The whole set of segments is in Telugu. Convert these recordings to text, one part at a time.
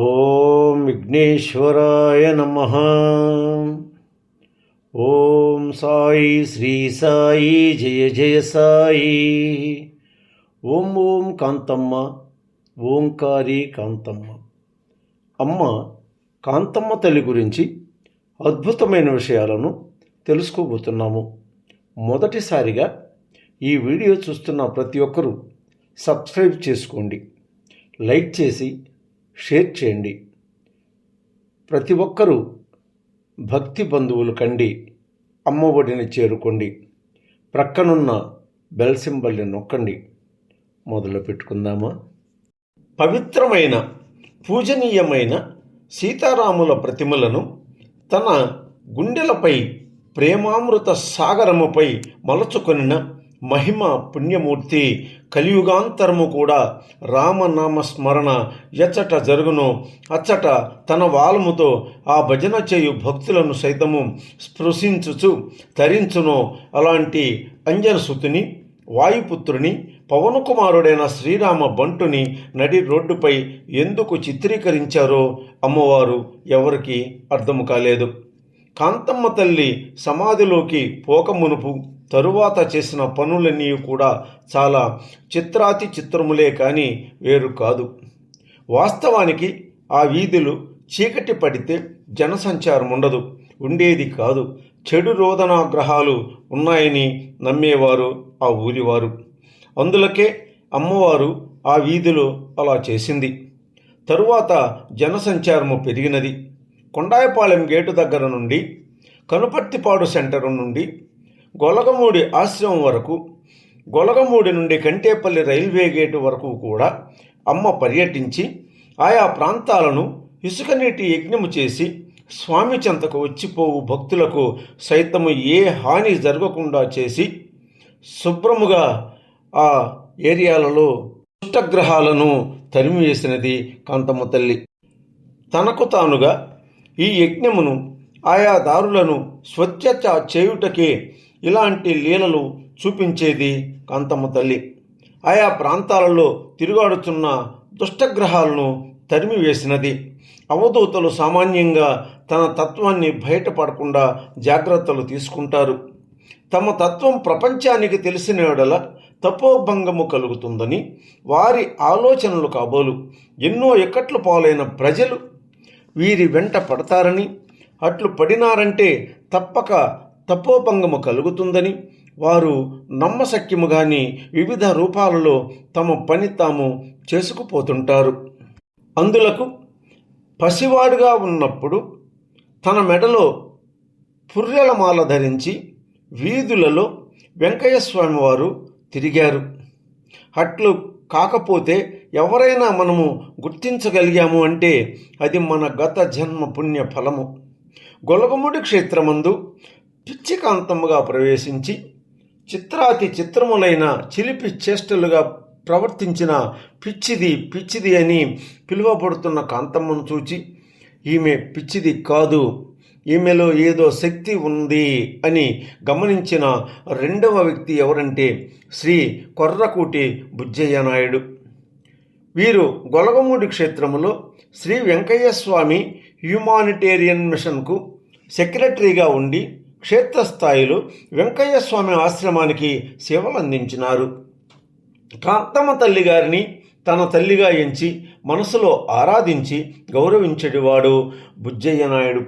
ఓం విఘ్నేశ్వరాయ నమః. ఓం సాయి శ్రీ సాయి జయ జయ సాయి. ఓం ఓం కాంతమ్మ, ఓంకారి కాంతమ్మ. అమ్మ కాంతమ్మ తల్లి గురించి అద్భుతమైన విషయాలను తెలుసుకోబోతున్నాము. మొదటిసారిగా ఈ వీడియో చూస్తున్న ప్రతి ఒక్కరూ సబ్స్క్రైబ్ చేసుకోండి, లైక్ చేసి షేర్ చేయండి. ప్రతి ఒక్కరూ భక్తి బంధువులు కండి అమ్మ ఒడిని చేరుకోండి. ప్రక్కనున్న బెల్ సింబల్ని నొక్కండి. మొదలు పెట్టుకుందామా? పవిత్రమైన పూజనీయమైన సీతారాముల ప్రతిమలను తన గుండెలపై ప్రేమామృత సాగరముపై మలచుకొనిన మహిమ పుణ్యమూర్తి కలియుగాంతరము కూడా రామనామస్మరణ ఎచ్చట జరుగునో అచ్చట తన వాలముతో ఆ భజన చేయు భక్తులను సైతము స్పృశించుచు తరించునో అలాంటి అంజనసుతుని, వాయుపుత్రుని, పవనకుమారుడైన శ్రీరామ బంటుని నడి రోడ్డుపై ఎందుకు చిత్రీకరించారో అమ్మవారు ఎవరికి అర్థము కాలేదు. కాంతమ్మ తల్లి సమాధిలోకి పోకమునుపు తరువాత చేసిన పనులన్నీ కూడా చాలా చిత్రాతి చిత్రములే కానీ వేరు కాదు. వాస్తవానికి ఆ వీధులు చీకటి పడితే జనసంచారం ఉండదు, ఉండేది కాదు. చెడు రోదనాగ్రహాలు ఉన్నాయని నమ్మేవారు ఆ ఊరివారు. అందులకే అమ్మవారు ఆ వీధిలో అలా చేసింది. తరువాత జనసంచారము పెరిగినది. కొండాయపాలెం గేటు దగ్గర నుండి, కనుపర్తిపాడు సెంటర్ నుండి గొలగమూడి ఆశ్రమం వరకు, గొలగమూడి నుండి కంటేపల్లి రైల్వే గేటు వరకు కూడా అమ్మ పర్యటించి ఆయా ప్రాంతాలను ఇసుక నీటి యజ్ఞము చేసి స్వామి చెంతకు వచ్చిపోవు భక్తులకు సైతము ఏ హాని జరగకుండా చేసి శుభ్రముగా ఆ ఏరియాలలో దుష్టగ్రహాలను తరిమివేసినది కాంతమ్మ తల్లి. తనకు తానుగా ఈ యజ్ఞమును ఆయా దారులను స్వచ్ఛత చేయుటకే ఇలాంటి లీలలు చూపించేది కాంతమ్మ తల్లి. ఆయా ప్రాంతాలలో తిరుగాడుతున్న దుష్టగ్రహాలను తరిమివేసినది. అవధూతలు సామాన్యంగా తన తత్వాన్ని బయటపడకుండా జాగ్రత్తలు తీసుకుంటారు. తమ తత్వం ప్రపంచానికి తెలిసిన యెడల తపోభంగము కలుగుతుందని వారి ఆలోచనలు కాబోలు ఎన్నో ఇక్కట్లు పాలైన ప్రజలు వీరి వెంట పడతారని, అట్లు పడినారంటే తప్పక తపోభంగము కలుగుతుందని వారు నమ్మశక్యముగాని వివిధ రూపాలలో తమ పని తాము చేసుకుపోతుంటారు. అందులకు పసివాడుగా ఉన్నప్పుడు తన మెడలో పుర్రెలమాల ధరించి వీధులలో వెంకయ్యస్వామి వారు తిరిగారు. అట్లు కాకపోతే ఎవరైనా మనము గుర్తించగలిగాము అంటే అది మన గత జన్మ పుణ్య ఫలము. గొలగముడి క్షేత్రమందు పిచ్చి కాంతమ్మగా ప్రవేశించి చిత్రాతి చిత్రములైన చిలిపి చేష్టలుగా ప్రవర్తించిన పిచ్చిది అని పిలువబడుతున్న కాంతమ్మను చూచి ఈమె పిచ్చిది కాదు, ఈమెలో ఏదో శక్తి ఉంది అని గమనించిన రెండవ వ్యక్తి ఎవరంటే శ్రీ కొర్రకూటి బుజ్జయ్య నాయుడు. వీరు గొలగమూడి క్షేత్రములో శ్రీ వెంకయ్యస్వామి హ్యుమానిటేరియన్ మిషన్కు సెక్రటరీగా ఉండి క్షేత్రస్థాయిలో వెంకయ్యస్వామి ఆశ్రమానికి సేవలు అందించినారు. కాంతమ్మ తల్లి గారిని తన తల్లిగా ఎంచి మనసులో ఆరాధించి గౌరవించేవాడు బుజ్జయ్య నాయుడు.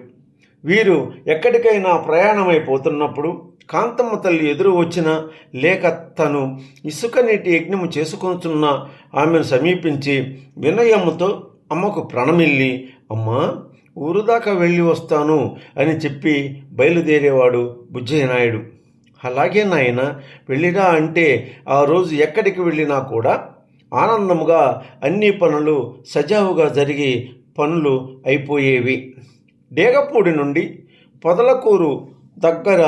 వీరు ఎక్కడికైనా ప్రయాణమైపోతున్నప్పుడు కాంతమ్మ తల్లి ఎదురు వచ్చినా లేక తను ఇసుక నీటి యజ్ఞము చేసుకొనుచున్న ఆమెను సమీపించి వినయముతో అమ్మకు ప్రణమిల్లి, అమ్మా ఊరు దాకా వెళ్ళి వస్తాను అని చెప్పి బయలుదేరేవాడు బుజ్జయ్య నాయుడు. అలాగే నాయన వెళ్ళిరా అంటే ఆ రోజు ఎక్కడికి వెళ్ళినా కూడా ఆనందముగా అన్ని పనులు సజావుగా జరిగి పనులు అయిపోయేవి. డేగపూడి నుండి పొదలకూరు దగ్గర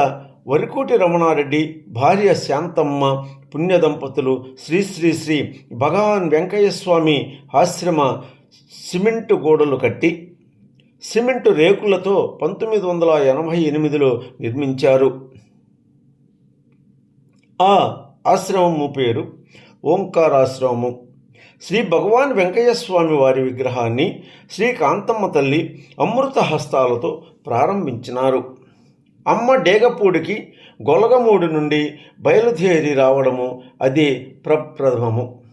వరికోటి రమణారెడ్డి భార్య శాంతమ్మ పుణ్య దంపతులు శ్రీ శ్రీ శ్రీ భగవాన్ వెంకయ్యస్వామి ఆశ్రమ సిమెంటు గోడలు కట్టి సిమెంటు రేకులతో 1988లో నిర్మించారు. ఆ ఆశ్రమము పేరు ఓంకారాశ్రమము. శ్రీ భగవాన్ వెంకయ్య స్వామి వారి విగ్రహాన్ని శ్రీ కాంతమ్మ తల్లి అమృత హస్తాలతో ప్రారంభించినారు. అమ్మ డేగపూడికి గొలగమూడి నుండి బయలుదేరి రావడము అదే ప్రప్రథమము.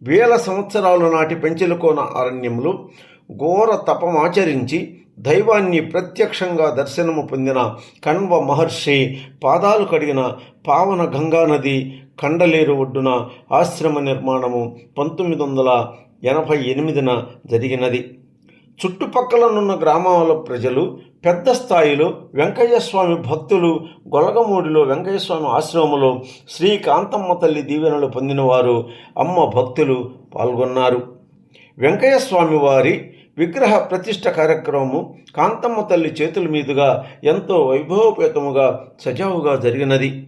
వేల సంవత్సరాల నాటి పెంచెలకోన అరణ్యంలో ఘోర తపమాచరించి దైవాన్ని ప్రత్యక్షంగా దర్శనము పొందిన కణ్వ మహర్షి పాదాలు కడిగిన పావన గంగానది కండలేరు ఒడ్డున ఆశ్రమ నిర్మాణము 1988న జరిగినది. చుట్టుపక్కలనున్న గ్రామాల ప్రజలు పెద్ద స్థాయిలో వెంకయ్యస్వామి భక్తులు గొలగమూడిలో వెంకయ్యస్వామి ఆశ్రమంలో శ్రీ కాంతమ్మ తల్లి దీవెనలు పొందినవారు అమ్మ భక్తులు పాల్గొన్నారు. వెంకయ్యస్వామి వారి విగ్రహ ప్రతిష్ఠ కార్యక్రమము కాంతమ్మ తల్లి చేతుల మీదుగా ఎంతో వైభవపేతముగా సజావుగా జరిగినది.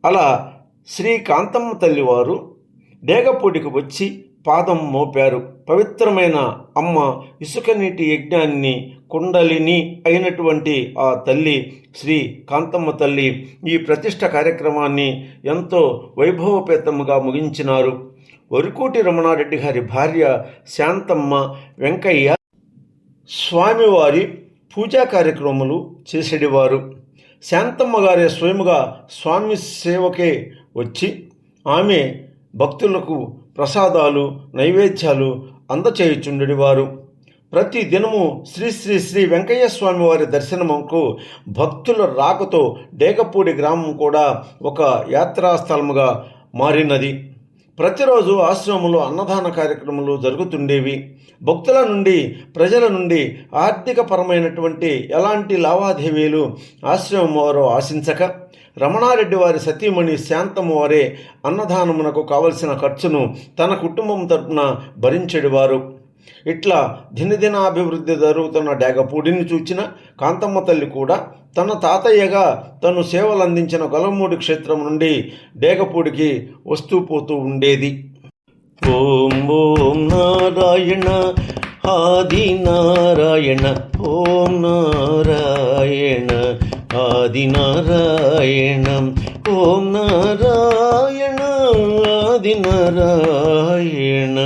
అలా శ్రీ కాంతమ్మ తల్లి వారు డేగపూడికి వచ్చి పాదం మోపారు. పవిత్రమైన అమ్మ ఇసుక నీటి యజ్ఞాన్ని కుండలిని అయినటువంటి ఆ తల్లి శ్రీ కాంతమ్మ తల్లి ఈ ప్రతిష్ఠ కార్యక్రమాన్ని ఎంతో వైభవపేతముగా ముగించినారు. వరికోటి రమణారెడ్డి గారి భార్య శాంతమ్మ వెంకయ్య స్వామివారి పూజా కార్యక్రమాలు చేసేవారు. శాంతమ్మ గారే స్వయముగా స్వామి సేవకే వచ్చి ఆమె భక్తులకు ప్రసాదాలు నైవేద్యాలు అందచేయుచుండేవారు. ప్రతి దినము శ్రీ శ్రీ శ్రీ వెంకయ్య స్వామి వారి దర్శనముకు భక్తుల రాకతో డేగపూడి గ్రామం కూడా ఒక యాత్రాస్థలముగా మారినది. ప్రతిరోజు ఆశ్రమంలో అన్నదాన కార్యక్రమాలు జరుగుతుండేవి. భక్తుల నుండి ప్రజల నుండి ఆర్థికపరమైనటువంటి ఎలాంటి లావాదేవీలు ఆశ్రమం వారు ఆశించక రమణారెడ్డి వారి సతీమణి శాంతమ్మ వారే అన్నదానమునకు కావలసిన ఖర్చును తన కుటుంబం తరపున భరించేవారు. ఇట్లా దినదినాభివృద్ధి జరుగుతున్న డేగపూడిని చూచిన కాంతమ్మ తల్లి కూడా తన తాతయ్యగా తను సేవలు అందించిన గొలగమూడి క్షేత్రం నుండి డేగపూడికి వస్తూ పోతూ ఉండేది. ఓం ఓం నారాయణ ఆది నారాయణ ఓం నారాయణ ఆది నారాయణ ఓం నారాయణ ఆది నారాయణ.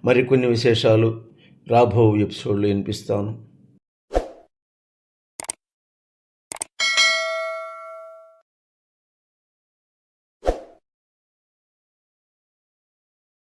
మరికొన్ని విశేషాలు రాబో ఎపిసోడ్లో వినిపిస్తాను.